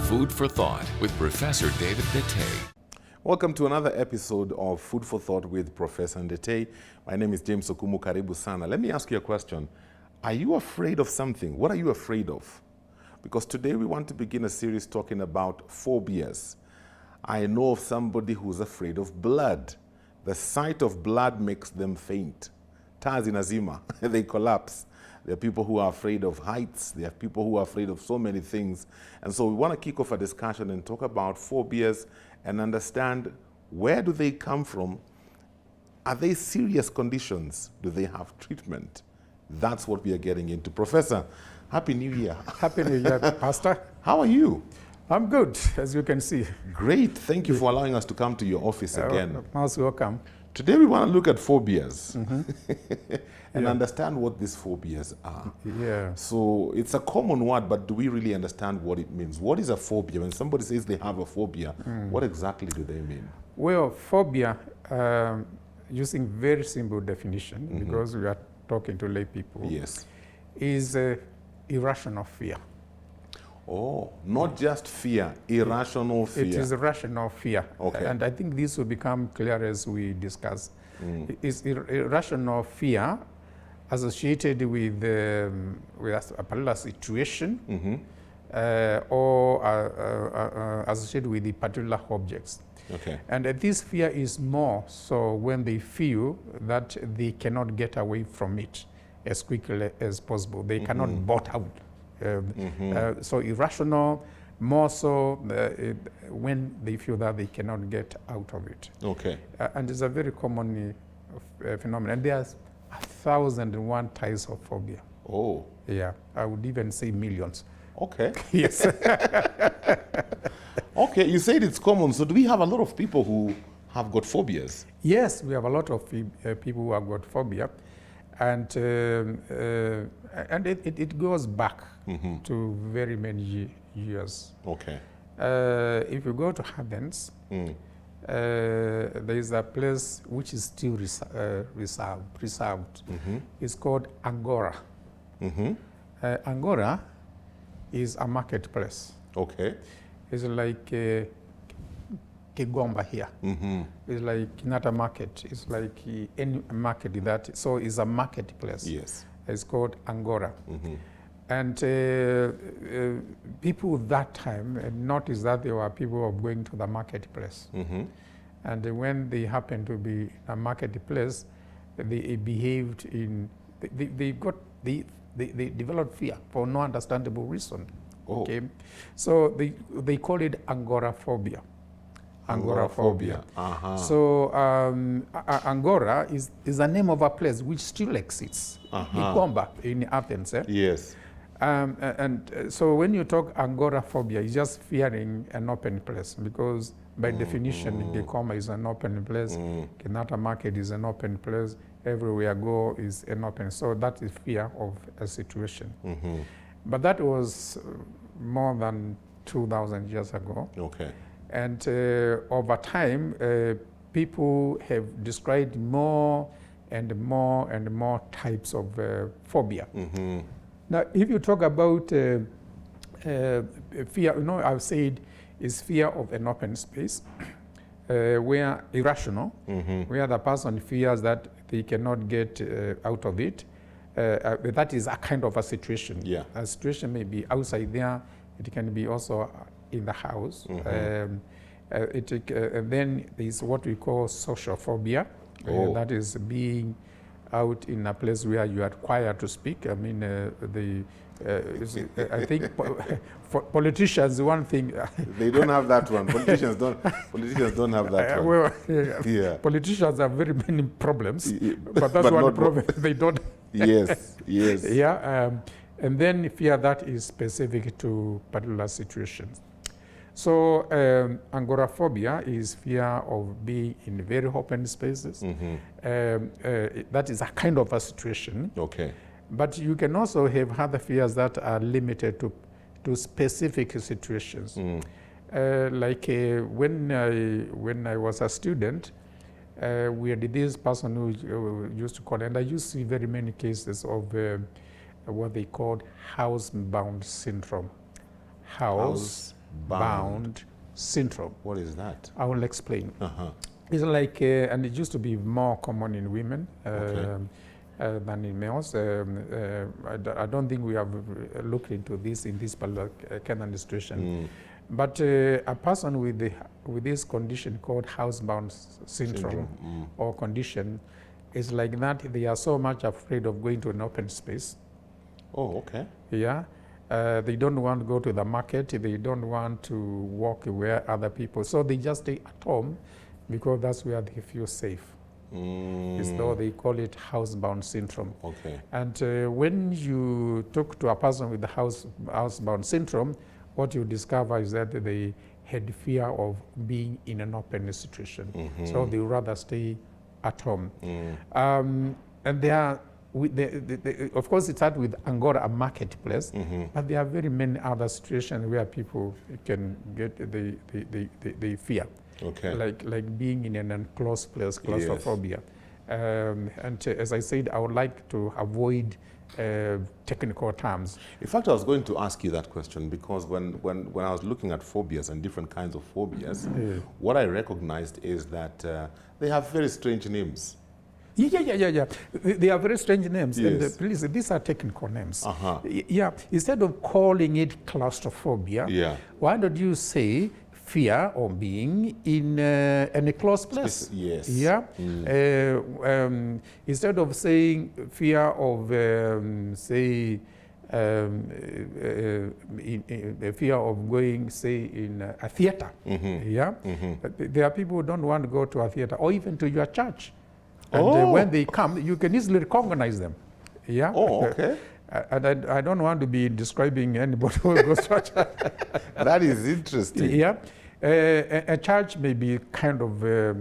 Food for Thought with Professor David Ndete. Welcome to another episode of Food for Thought with Professor Ndete. My name is James Okumu. Karibu sana. Let me ask you a question. Are you afraid of something? What are you afraid of? Because today we want to begin a series talking about phobias. I know of somebody who's afraid of blood. The sight of blood makes them faint. Taa zinazima, they collapse. There are people who are afraid of heights. There are people who are afraid of so many things. And so we want to kick off a discussion and talk about phobias and understand, where do they come from? Are they serious conditions? Do they have treatment? That's what we are getting into. Professor, Happy New Year. Happy New Year, Pastor. How are you? I'm good, as you can see. Great. Thank you for allowing us to come to your office again. Most welcome. Today we want to look at phobias and understand what these phobias are. Yeah. So it's a common word, but do we really understand what it means? What is a phobia? When somebody says they have a phobia, what exactly do they mean? Well, phobia, using very simple definition, because we are talking to lay people, Yes. is irrational fear. Oh, not just fear, irrational fear. It is irrational fear. Okay. And I think this will become clear as we discuss. It's irrational fear associated with a particular situation or associated with the particular objects. Okay. And this fear is more so when they feel that they cannot get away from it as quickly as possible. They cannot bot out. So irrational, more so when they feel that they cannot get out of it. Okay. And it's a very common phenomenon. And there's 1,001 types of phobia. Oh. Yeah, I would even say millions. Okay. Yes. Okay, you said it's common. So do we have a lot of people who have got phobias? Yes, we have a lot of people who have got phobia. And it goes back to very many years. Okay. If you go to Athens, there is a place which is still preserved. It's called Angora. Angora is a marketplace. Okay. It's like Kigomba here. It's like Kinata Market. It's like any market that, so it's a marketplace. Yes. It's called Angora. And people that time noticed that there were people going to the marketplace. And when they happened to be in a marketplace, they behaved in, they developed fear for no understandable reason. Oh. Okay. So they call it Angoraphobia. Angoraphobia. So Angora is the name of a place which still exists. Kigomba in Athens. Yes. So when you talk Angoraphobia, it's just fearing an open place, because by definition, Kigomba is an open place. Kinata Market is an open place. Everywhere I go is an open. So that is fear of a situation. But that was more than 2,000 years ago. Okay. And over time, people have described more and more and more types of phobia. Now, if you talk about fear, I've said is fear of an open space, where irrational, where the person fears that they cannot get out of it. That is a kind of a situation. Yeah. A situation may be outside there. It can be also in the house. And then there's what we call social phobia. That is being out in a place where you are required to speak. I mean, I think for politicians, one thing... They don't have that one. Politicians don't have that one. Well, Yeah. Politicians have very many problems, but that's one problem they don't. Yes, yes. Yeah, and then fear that is specific to particular situations. So Angoraphobia is fear of being in very open spaces. That is a kind of a situation. Okay. But you can also have other fears that are limited to specific situations. Like when I was a student, we had this person who used to call, and I used to see very many cases of what they called housebound syndrome. bound syndrome. What is that? I will explain. Uh-huh. It's like, and it used to be more common in women Okay. than in males. I don't think we have looked into this in this particular kind of illustration. But a person with this condition called housebound syndrome or condition is like that. They are so much afraid of going to an open space. Oh, okay. Yeah. They don't want to go to the market. They don't want to walk where other people. So they just stay at home because that's where they feel safe. It's though they call it housebound syndrome. Okay. And when you talk to a person with the housebound syndrome, what you discover is that they had fear of being in an open situation. So they would rather stay at home. And they are, of course, it starts with Angora, a marketplace, but there are very many other situations where people can get the fear. Okay. Like being in an enclosed place, claustrophobia. And as I said, I would like to avoid technical terms. In fact, I was going to ask you that question because when I was looking at phobias and different kinds of phobias, what I recognized is that they have very strange names. Yeah. They are very strange names. Yes. And please, these are technical names. Yeah. Instead of calling it claustrophobia, why don't you say fear of being in an enclosed place? Yes. Yeah. Instead of saying fear of, say, fear of going, say, in a theater. Yeah. There are people who don't want to go to a theater or even to your church. And when they come, you can easily recognize them. Yeah. Oh, okay. And I don't want to be describing anybody who goes to a church. That is interesting. Yeah. A church may be kind of a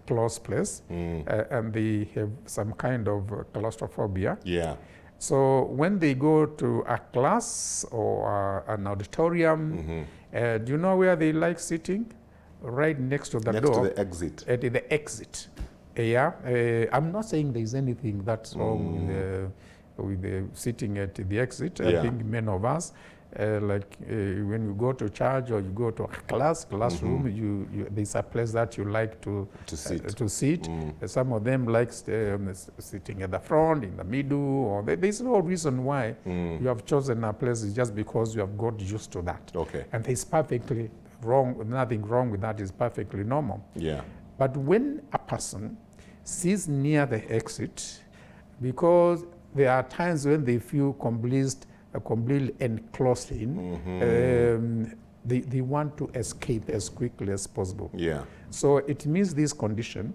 closed place, and they have some kind of claustrophobia. Yeah. So when they go to a class or an auditorium, do you know where they like sitting? Right next to the door. Next to the exit. At the exit. Yeah. I'm not saying there's anything that's wrong with the sitting at the exit. I think many of us, when you go to church or you go to a classroom, there's a place that you like to sit. Some of them like sitting at the front, in the middle, or there's no reason why you have chosen a place. It's just because you have got used to that. Okay. And there's perfectly wrong, nothing wrong with that. Is perfectly normal. Yeah. But when a person sits near the exit, because there are times when they feel completely enclosed in, they want to escape as quickly as possible. Yeah. So it means this condition,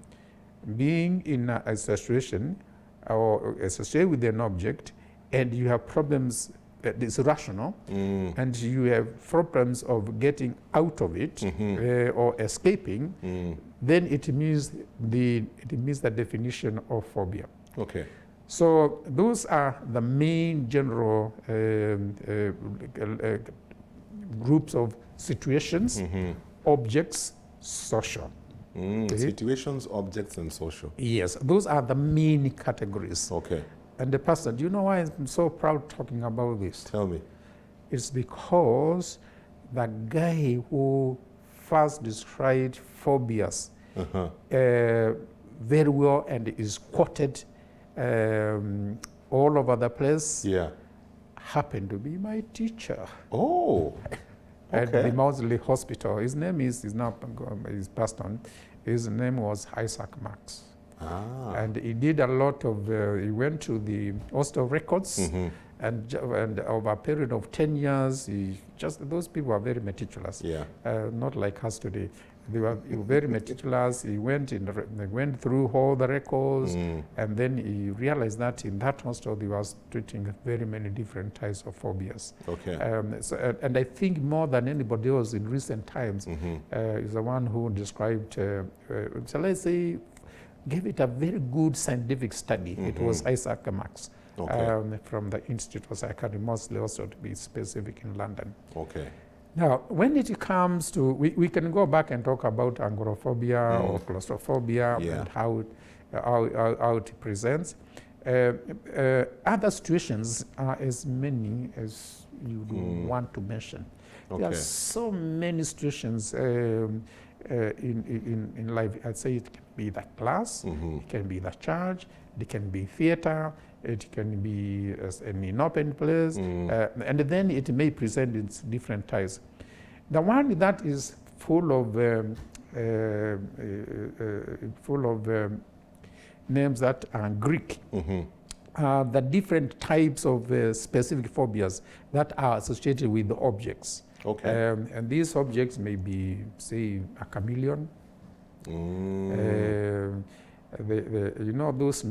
being in a situation or associated with an object, and you have problems, it's rational, and you have problems of getting out of it or escaping, then it means the definition of phobia. Okay. So those are the main general groups of situations, objects, social. Okay? Situations, objects, and social. Yes, those are the main categories. Okay. And the pastor, do you know why I'm so proud talking about this? Tell me. It's because the guy who first described phobias very well and is quoted all over the place, happened to be my teacher. Oh, At the Mausley Hospital. His name is passed on. His name was Isaac Marks. And he did a lot of, he went to the hospital records, and over a period of 10 years, those people were very meticulous. Not like us today. They were very meticulous. He went through all the records, and then he realized that in that hospital they was treating very many different types of phobias. Okay. And I think more than anybody else in recent times is the one who described, so let's say, gave it a very good scientific study. It was Isaac Marks from the Institute of Psychiatry, mostly also to be specific in London. Okay. Now, when it comes to, we can go back and talk about Angoraphobia or claustrophobia and how it presents. Other situations are as many as you would want to mention. There are Okay. so many situations in life. I'd say it can be the class, it can be the church, it can be theater, it can be in an open place, and then it may present in different types. The one that is full of names that are Greek, the different types of specific phobias that are associated with the objects. Okay. And these objects may be, say, a chameleon. You know those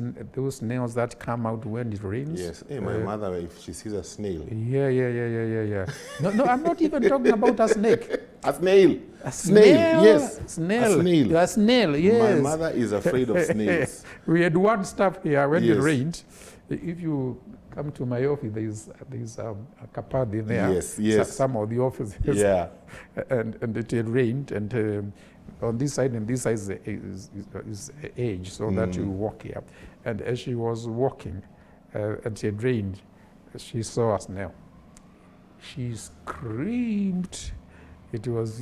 nails that come out when it rains? Yes. Hey, my mother, if she sees a snail. Yeah. No, I'm not even talking about a snake. A snail. A Snail, yes. Snail. A snail. A snail, yes. My mother is afraid of snails. We had one staff here when Yes. it rained. If you come to my office, there's a cupboard in there. Yes. Some of the offices. Yeah. And it had rained, and on this side and this side is edge, so that you walk here. And as she was walking, and it had rained, she saw a snail. She screamed. It was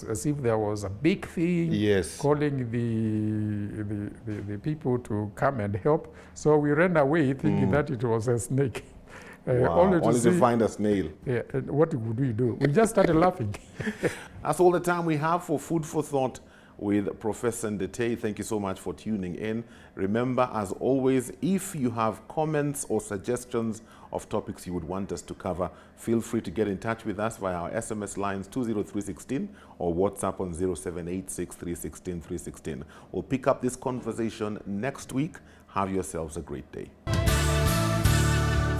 as if there was a big thing, Yes. calling the people to come and help. So we ran away thinking that it was a snake. Wow. Only to find a snail. Yeah, and what would we do? We just started laughing. That's all the time we have for Food for Thought with Professor Ndete. Thank you so much for tuning in. Remember, as always, if you have comments or suggestions of topics you would want us to cover, feel free to get in touch with us via our SMS lines 20316 or WhatsApp on 0786316316. We'll pick up this conversation next week. Have yourselves a great day.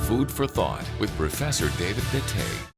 Food for Thought with Professor David Dete.